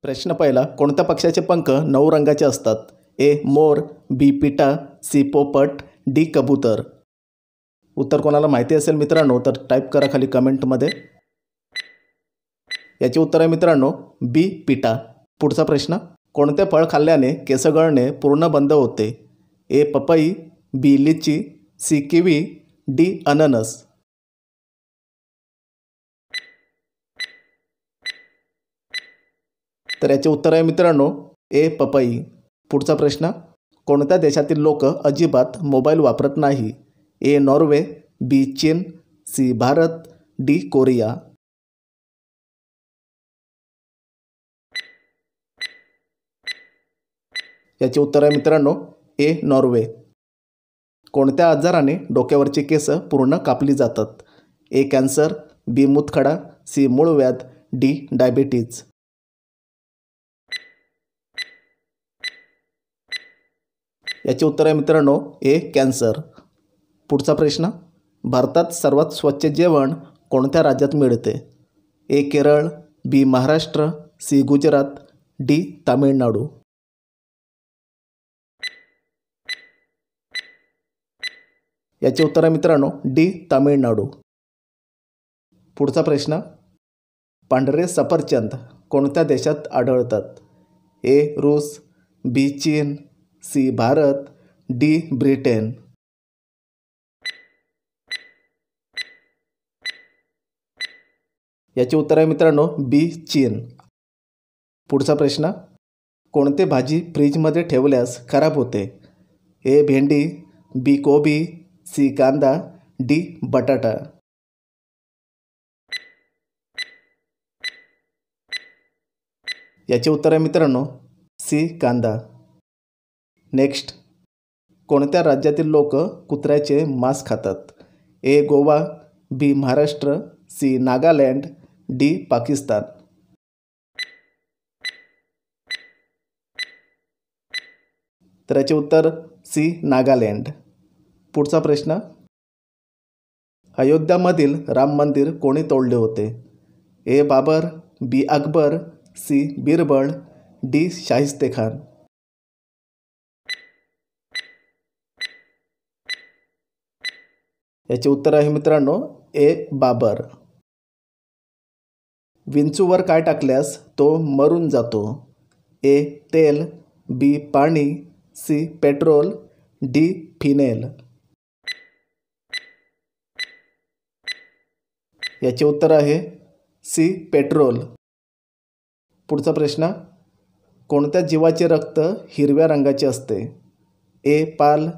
प्रश्न पहिला, कोणत्या पक्ष्याचे पंख 9 रंगाचे असतात? ए मोर, बी पिटा, सी पोपट, डी कबूतर. उत्तर कोणाला माहिती असेल मित्रांनो तर टाईप करा खाली कमेंटमध्ये. याचे उत्तर आहे मित्रांनो बी पिटा. पुढचा प्रश्न, कोणते फळ खाल्ल्याने केस गळणे पूर्ण बंद होते? ए पपई, बी लिची, सी किवी, डी अननस. तर याचे उत्तर आहे मित्रांनो ए पपई. पुढचा प्रश्न, कोणत्या देशातील लोक अजिबात मोबाईल वापरत नाही? ए नॉर्वे, बी चीन, सी भारत, डी कोरिया. याचे उत्तर आहे मित्रांनो ए नॉर्वे. कोणत्या आजाराने डोक्यावरची केस पूर्ण कापली जातात? ए कॅन्सर, बी मूतखडा, सी मूळव्याध, डी डायबिटीज. याचे उत्तर आहे मित्रांनो ए कॅन्सर. पुढचा प्रश्न, भारतात सर्वात स्वच्छ जेवण कोणत्या राज्यात मिळते? ए केरळ, बी महाराष्ट्र, सी गुजरात, डी तामिळनाडू. याचे उत्तर आहे मित्रांनो डी तामिळनाडू. पुढचा प्रश्न, पांढरे सफरचंद कोणत्या देशात आढळतात? ए रूस, बी चीन, सी भारत, डी ब्रिटन. याचे उत्तर आहे मित्रांनो बी चीन. पुढचा प्रश्न, कोणते भाजी फ्रीजमध्ये ठेवल्यास खराब होते? ए भेंडी, बी कोबी, सी कांदा, डी बटाटा. याचे उत्तर आहे मित्रांनो सी कांदा. नेक्स्ट, कोणत्या राज्यातील लोक कुत्र्याचे मांस खातात? ए गोवा, बी महाराष्ट्र, सी नागालँड, डी पाकिस्तान. तर याचे उत्तर सी नागालँड. पुढचा प्रश्न, अयोध्यामधील राम मंदिर कोणी तोडले होते? ए बाबर, बी अकबर, सी बिरबळ, डी शाहिस्तेखान. याचे उत्तर आहे मित्रांनो ए बाबर. विंचूवर काय टाकल्यास तो मरून जातो? ए तेल, बी पाणी, सी पेट्रोल, डी फिनेल. याचे उत्तर आहे सी पेट्रोल. पुढचा प्रश्न, कोणत्या जीवाचे रक्त हिरव्या रंगाचे असते? ए पाल,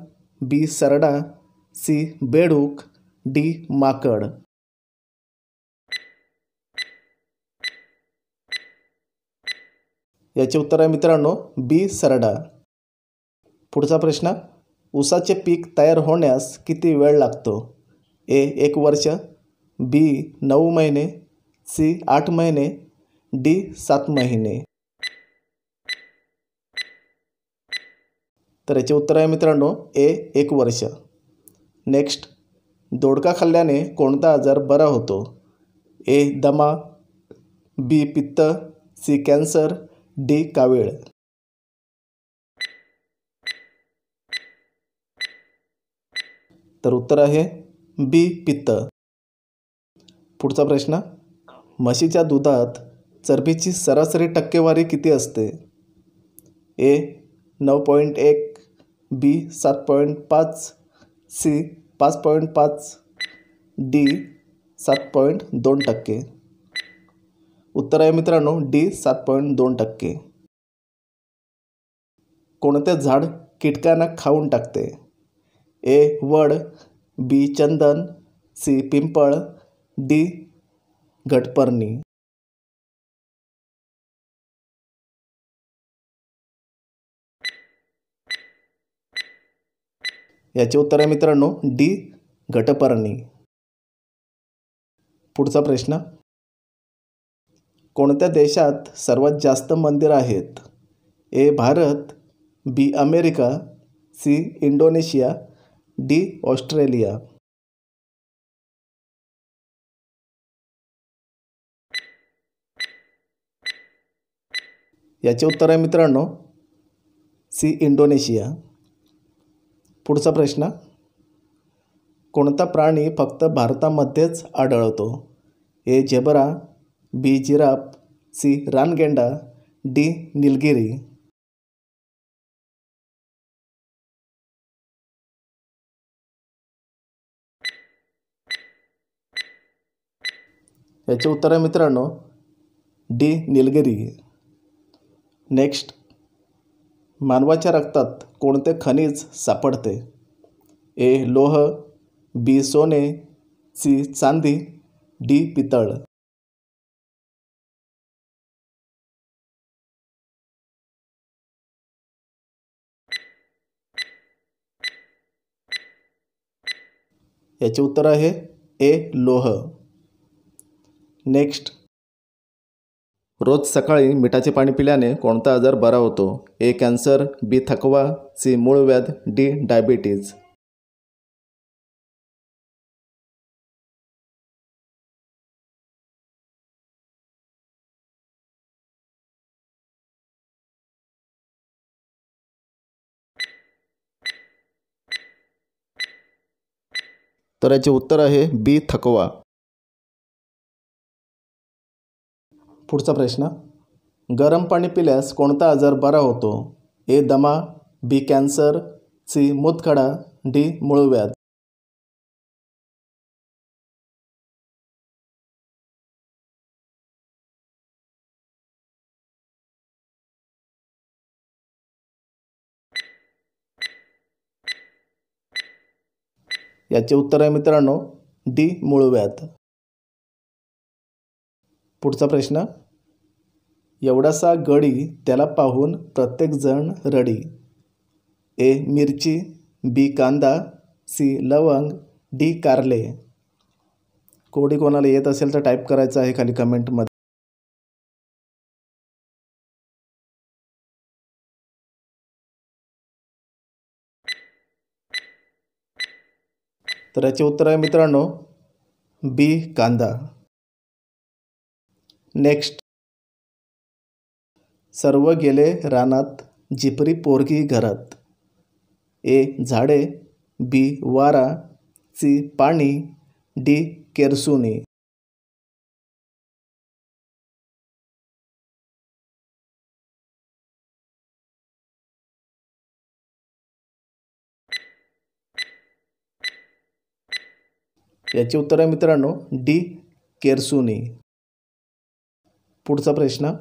बी सरडा, सी बेडूक, डी माकड. याचे उत्तर आहे मित्रांनो बी सरडा. पुढचा प्रश्न, ऊसाचे पीक तयार होण्यास किती वेळ लागतो? ए 1 वर्ष, बी 9 महिने, सी 8 महिने, डी 7 महिने. तर याचे उत्तर आहे मित्रांनो ए 1 वर्ष. नेक्स्ट, दोडका खाल्ल्याने कोणता आजार बरा होतो? ए दमा, बी पित्त, सी कॅन्सर, डी कावीळ. तर उत्तर आहे बी पित्त. पुढचा प्रश्न, म्हशीच्या दुधात चरबीची सरासरी टक्केवारी किती असते? ए 9.1, बी 7.5, सी 5.5, डी 7.2%. उत्तर आहे मित्रांनो डी 7.2%. कोणते झाड कीटकांना खाऊन टाकते? ए वड, बी चंदन, सी पिंपळ, डी घटपर्णी. याचे उत्तर आहे मित्रांनो डी घटपर्णी. पुढचा प्रश्न, कोणत्या देशात सर्वात जास्त मंदिर आहेत? A Bharat, B America, C Indonesia, D Australia. याचे उत्तर आहे मित्रांनो सी इंडोनेशिया. पुढचा प्रश्न, कोणता प्राणी फक्त भारतामध्येच आढळतो? ए झेब्रा, बी जिराफ, सी रानगेंडा, डी निलगिरी. याचे उत्तर आहे मित्रांनो डी निलगिरी. नेक्स्ट, मानवाच्या रक्तात कोणते खनिज सापडते? ए लोह, बी सोने, सी चांदी, डी पितळ. याचे उत्तर आहे ए लोह. नेक्स्ट, रोज सकाळी मिठाचे पाणी पिल्याने कोणता आजार बरा होतो? ए कॅन्सर, बी थकवा, सी मूळव्याध, डी डायबिटीज. तर याचे उत्तर आहे बी थकवा. पुढचा प्रश्न, गरम पाणी पिल्यास कोणता आजार बरा होतो? ए दमा, बी कॅन्सर, सी मूतखडा, डी मूळव्याध. याचे उत्तर आहे मित्रांनो डी मूळव्याध. पुढचा प्रश्न, एवढासा गडी त्याला पाहून प्रत्येकजण रडी. ए मिरची, बी कांदा, सी लवंग, डी कारले. कोडी कोणाला येत असेल तर टाईप करायचं आहे खाली कमेंटमध्ये. तर याचे उत्तर आहे मित्रांनो बी कांदा. नेक्स्ट, सर्व गेले रानात जिपरी पोरगी घरात. ए झाडे, बी वारा, सी पाणी, डी केरसुनी. याचे उत्तर आहे मित्रांनो डी केरसुनी. पुढचा प्रश्न,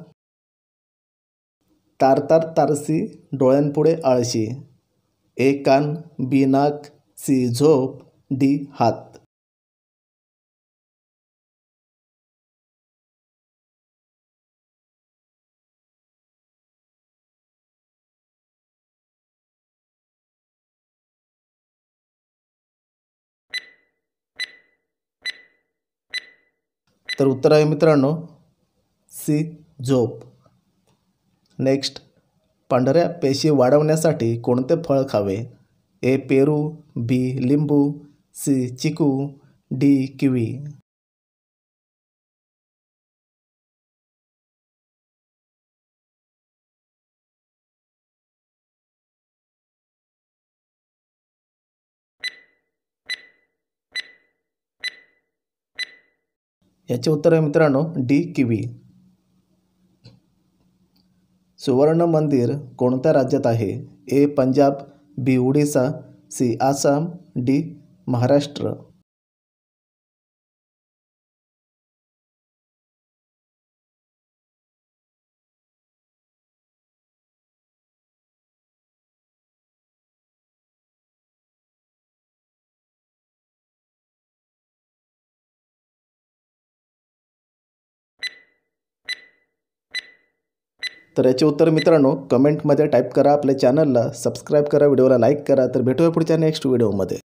तारतार तारसी डोळ्यांपुढे आळशी. ए कान, बी नाक, सी झोप, डी हात. तर उत्तर आहे मित्रांनो सी झोप. नेक्स्ट, पांढऱ्या पेशी वाढवण्यासाठी कोणते फळ खावे? ए पेरू, बी लिंबू, सी चिकू, डी किवी. याचे उत्तर आहे मित्रांनो डी किवी. सुवर्ण मंदिर कोणत्या राज्यात आहे? ए पंजाब, बी ओडिसा, सी आसाम, डी महाराष्ट्र. तर याचे उत्तर मित्रांनो कमेंटमध्ये टाईप करा. आपल्या चॅनलला सबस्क्राईब करा, व्हिडिओला लाईक करा. तर भेटूया पुढच्या नेक्स्ट व्हिडिओमध्ये.